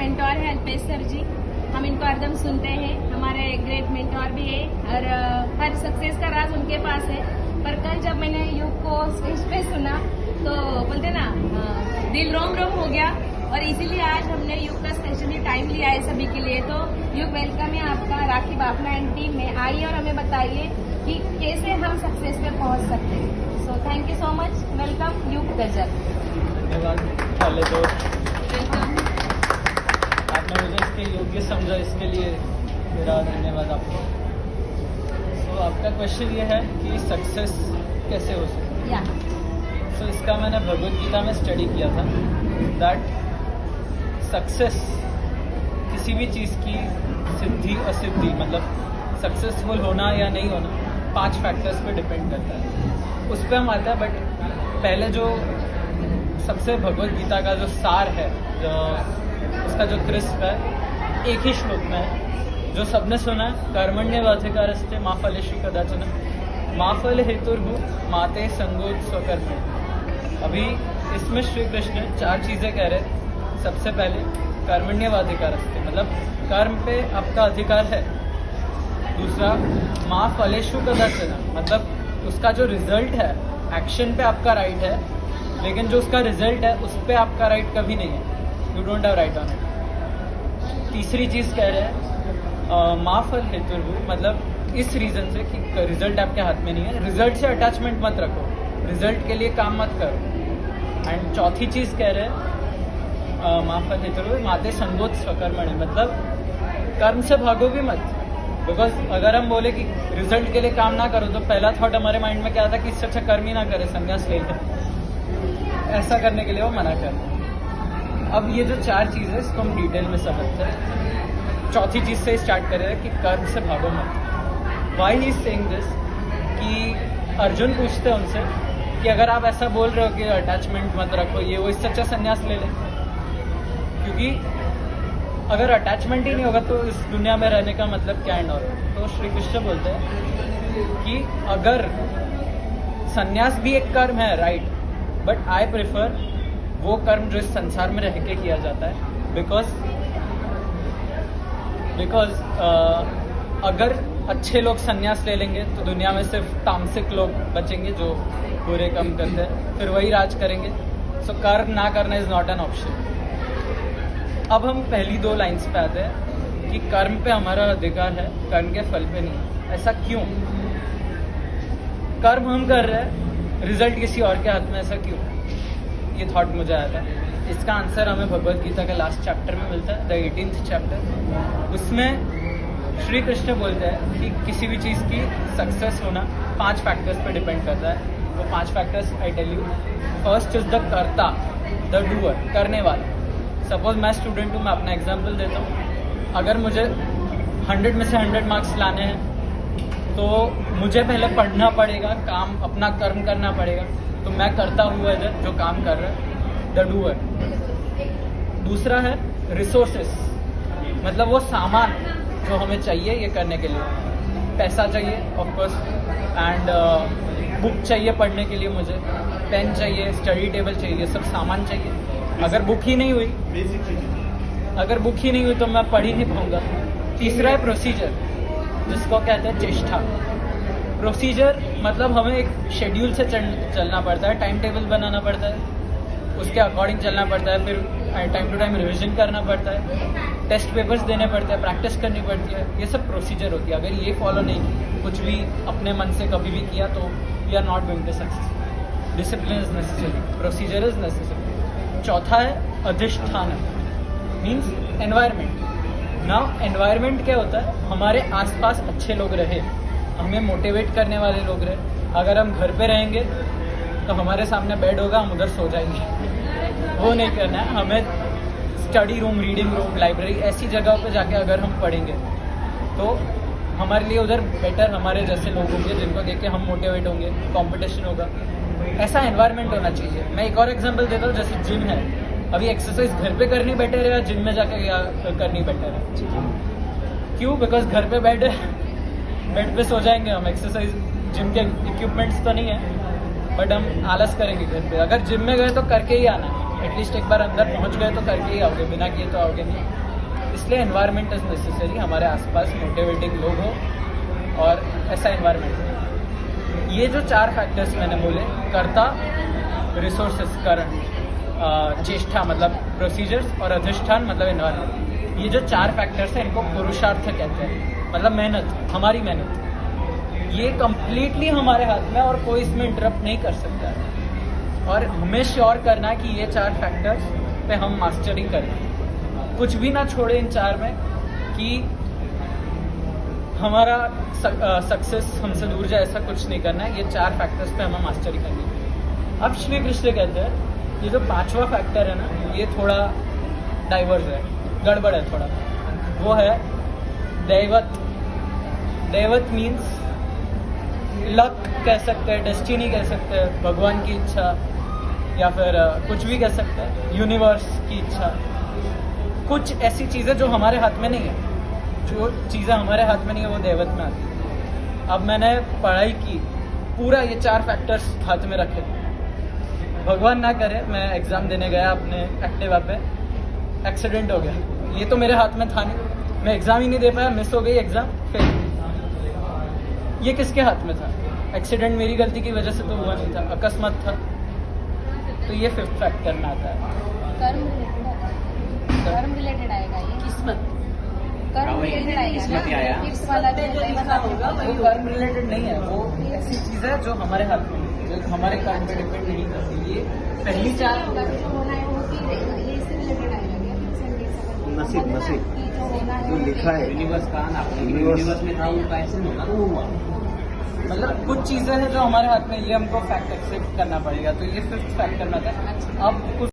Mentor है Alpesh sir जी। हम इनको हरदम सुनते हैं, हमारे ग्रेट मेंटोर भी है और हर सक्सेस का राज उनके पास है। पर कल जब मैंने युग को स्टेज पे सुना तो बोलते ना दिल रोम रोम हो गया, और इसीलिए आज हमने युग का स्पेशली टाइम लिया है सभी के लिए। तो युग वेलकम है आपका राखी बाफना एंड टीम में। आइए और हमें बताइए कि कैसे हम सक्सेस पे पहुंच सकते हैं। So thank you so much, welcome युग गजल। धन्यवाद। पहले तो आपने मुझे इसके योग्य समझा, इसके लिए मेरा धन्यवाद आपको। तो आपका क्वेश्चन ये है कि सक्सेस कैसे हो सकती है। तो इसका मैंने भगवद गीता में स्टडी किया था दैट सक्सेस किसी भी चीज़ की सिद्धि असिद्धि, मतलब सक्सेसफुल होना या नहीं होना 5 फैक्टर्स पे डिपेंड करता है, उस पर हम आते हैं। बट पहले जो सबसे भगवद गीता का जो सार है, जो उसका जो क्रिस्प है, एक ही श्लोक में है जो सबने सुना है, कर्मण्येवाधिकारस्ते मा फलेषु कदाचन मा फल हेतुर्भु माते संगोत स्वकर्म। अभी इसमें श्री कृष्ण 4 चीज़ें कह रहे हैं। सबसे पहले कर्मण्येवाधिकारस्ते, मतलब कर्म पे आपका अधिकार है। दूसरा मा फलेषु कदाचन, मतलब उसका जो रिजल्ट है, एक्शन पे आपका राइट है, लेकिन जो उसका रिजल्ट है उस पर आपका राइट कभी नहीं है, you don't have right on it. तीसरी चीज़ कह रहे हैं मा फल हेतुर्भु, मतलब इस रीज़न से कि रिजल्ट आपके हाथ में नहीं है, रिजल्ट से अटैचमेंट मत रखो, रिजल्ट के लिए काम मत करो। एंड चौथी चीज़ कह रहे हैं मा फल हेतुर्भु माते संगोत स्वकर्मणि, मतलब कर्म से भागो भी मत। बिकॉज अगर हम बोले कि रिजल्ट के लिए काम ना करो तो पहला थॉट हमारे माइंड में क्या आता है कि इससे अच्छा कर्म ही ना करे, संन्यास ले ले। ऐसा करने के लिए वो मना कर। अब ये जो 4 चीज़ है इसको हम डिटेल में समझते हैं। चौथी चीज़ से स्टार्ट करें कि कर्म से भागो मत। Why he is saying this, कि अर्जुन पूछते हैं उनसे कि अगर आप ऐसा बोल रहे हो कि अटैचमेंट मत रखो, ये वो, इससे अच्छा संन्यास ले लें। क्योंकि अगर अटैचमेंट ही नहीं होगा तो इस दुनिया में रहने का मतलब क्या है। और तो श्री कृष्ण बोलते हैं कि अगर संन्यास भी एक कर्म है, राइट, बट आई प्रेफर वो कर्म जो इस संसार में रह के किया जाता है। बिकॉज अगर अच्छे लोग संन्यास ले लेंगे तो दुनिया में सिर्फ तामसिक लोग बचेंगे जो बुरे काम करते हैं, फिर वही राज करेंगे। सो कर्म ना करना इज नॉट एन ऑप्शन। अब हम पहली 2 लाइन्स पे आते हैं कि कर्म पे हमारा अधिकार है, कर्म के फल पे नहीं। ऐसा क्यों? कर्म हम कर रहे हैं, रिजल्ट किसी और के हाथ में, ऐसा क्यों? ये थॉट मुझे आया था। इसका आंसर हमें भगवद गीता के लास्ट चैप्टर में मिलता है, द 18th चैप्टर। उसमें श्री कृष्ण बोलते हैं कि किसी भी चीज़ की सक्सेस होना 5 फैक्टर्स पे डिपेंड करता है। वो 5 factors I tell you. First is the कर्ता, द डूअर, करने वाला। सपोज मैं स्टूडेंट हूँ, मैं अपना एग्जाम्पल देता हूँ। अगर मुझे 100 में से 100 मार्क्स लाने हैं तो मुझे पहले पढ़ना पड़ेगा, काम अपना कर्म करना पड़ेगा। तो मैं करता हुआ इधर जो काम कर रहा है, द डूअर। दूसरा है रिसोर्सेस, मतलब वो सामान जो हमें चाहिए ये करने के लिए। पैसा चाहिए ऑफ कोर्स, एंड बुक चाहिए पढ़ने के लिए, मुझे पेन चाहिए, स्टडी टेबल चाहिए, सब सामान चाहिए। अगर बुक ही नहीं हुई तो मैं पढ़ ही नहीं पाऊंगा। तीसरा है प्रोसीजर, जिसको कहते हैं चेष्टा। प्रोसीजर मतलब हमें एक शेड्यूल से चलना पड़ता है, टाइम टेबल बनाना पड़ता है, उसके अकॉर्डिंग चलना पड़ता है, फिर टाइम टू टाइम रिविजन करना पड़ता है, टेस्ट पेपर्स देने पड़ते हैं, प्रैक्टिस करनी पड़ती है। ये सब प्रोसीजर होती है। अगर ये फॉलो नहीं की, कुछ भी अपने मन से कभी भी किया, तो we are not going to success. Discipline is necessary, procedure is necessary. चौथा है अधिष्ठान, मीन्स एनवायरनमेंट। नाउ एनवायरनमेंट क्या होता है? हमारे आसपास अच्छे लोग रहे, हमें मोटिवेट करने वाले लोग रहे। अगर हम घर पे रहेंगे तो हमारे सामने बेड होगा, हम उधर सो जाएंगे। वो नहीं करना है हमें। Study room, reading room, library, ऐसी जगहों पे जाके अगर हम पढ़ेंगे तो हमारे लिए उधर बेटर हमारे जैसे लोग होंगे जिनको देख के हम मोटिवेट होंगे, कंपटीशन होगा। ऐसा एनवायरनमेंट होना चाहिए। मैं एक और एग्जांपल देता हूँ, जैसे जिम है। अभी एक्सरसाइज घर पे करनी बेटर है या जिम में जाके करनी बेटर है? क्यों? बिकॉज घर पे बेड पे सो जाएंगे हम, एक्सरसाइज जिम के इक्विपमेंट्स तो नहीं है, बट हम आलस करेंगे घर पे। अगर जिम में गए तो करके ही आना है। एटलीस्ट एक बार अंदर पहुंच गए तो करके ही आओगे, बिना किए तो आओगे नहीं। इसलिए एनवायरनमेंट इज़ नेसेसरी, हमारे आसपास मोटिवेटिंग लोग हो और ऐसा एनवायरनमेंट। ये जो 4 फैक्टर्स मैंने बोले, कर्ता, रिसोर्सेस, करंट, चेष्टा मतलब प्रोसीजर्स और अधिष्ठान मतलब एनवायरनमेंट, ये जो 4 फैक्टर्स हैं इनको पुरुषार्थ कहते हैं, मतलब मेहनत, हमारी मेहनत। ये कंप्लीटली हमारे हाथ में और कोई इसमें इंटरप्ट नहीं कर सकता है। और हमें श्योर करना कि ये 4 फैक्टर्स पे हम मास्टरी करें, कुछ भी ना छोड़े इन 4 में, कि हमारा सक्सेस हमसे दूर जाए, ऐसा कुछ नहीं करना है। ये 4 फैक्टर्स पे हमें मास्टरी करनी है। अब श्री कृष्ण कहते हैं ये जो 5वां फैक्टर है ना, ये थोड़ा डाइवर्स है, गड़बड़ है थोड़ा। वो है दैवत। दैवत मीन्स लक कह सकते हैं, डेस्टिनी कह सकते हैं, भगवान की इच्छा, या फिर कुछ भी कह सकते हैं, यूनिवर्स की इच्छा। कुछ ऐसी चीज़ें जो हमारे हाथ में नहीं है, जो चीज़ें हमारे हाथ में नहीं है वो दैवत में आती है। अब मैंने पढ़ाई की, पूरा ये 4 फैक्टर्स हाथ में रखे, भगवान ना करे मैं एग्ज़ाम देने गया अपने एक्टिवा पे, एक्सीडेंट हो गया। ये तो मेरे हाथ में था नहीं, मैं एग्ज़ाम ही नहीं दे पाया, मिस हो गई एग्ज़ाम, फिर ये किसके हाथ में था? एक्सीडेंट मेरी गलती की वजह से तो हुआ नहीं था, अकस्मात था। तो ये 5th फैक्टर में आता है। कर्म रिलेटेड आएगा ये, किस्मत, कर्म रिलेटेड आएगा किस्मत ही आया। किस वाला जो होगा वो कर्म रिलेटेड नहीं है, वो ऐसी चीज़ है जो हमारे हाथ में नहीं है, जो हमारे कर्म पे डिपेंड नहीं करती। ये पहली 4 होना है वो होती रहेगा, ये इससे रिलेटेड आएगा। नसीब जो जो लिखा है यूनिवर्स का ना, यूनिवर्स में था वो कैसे होगा, वो हुआ। मतलब कुछ चीज़ें हैं जो हमारे हाथ में, ये हमको फैक्ट एक्सेप्ट करना पड़ेगा। तो ये 5th फैक्टर में आता है। अब कुछ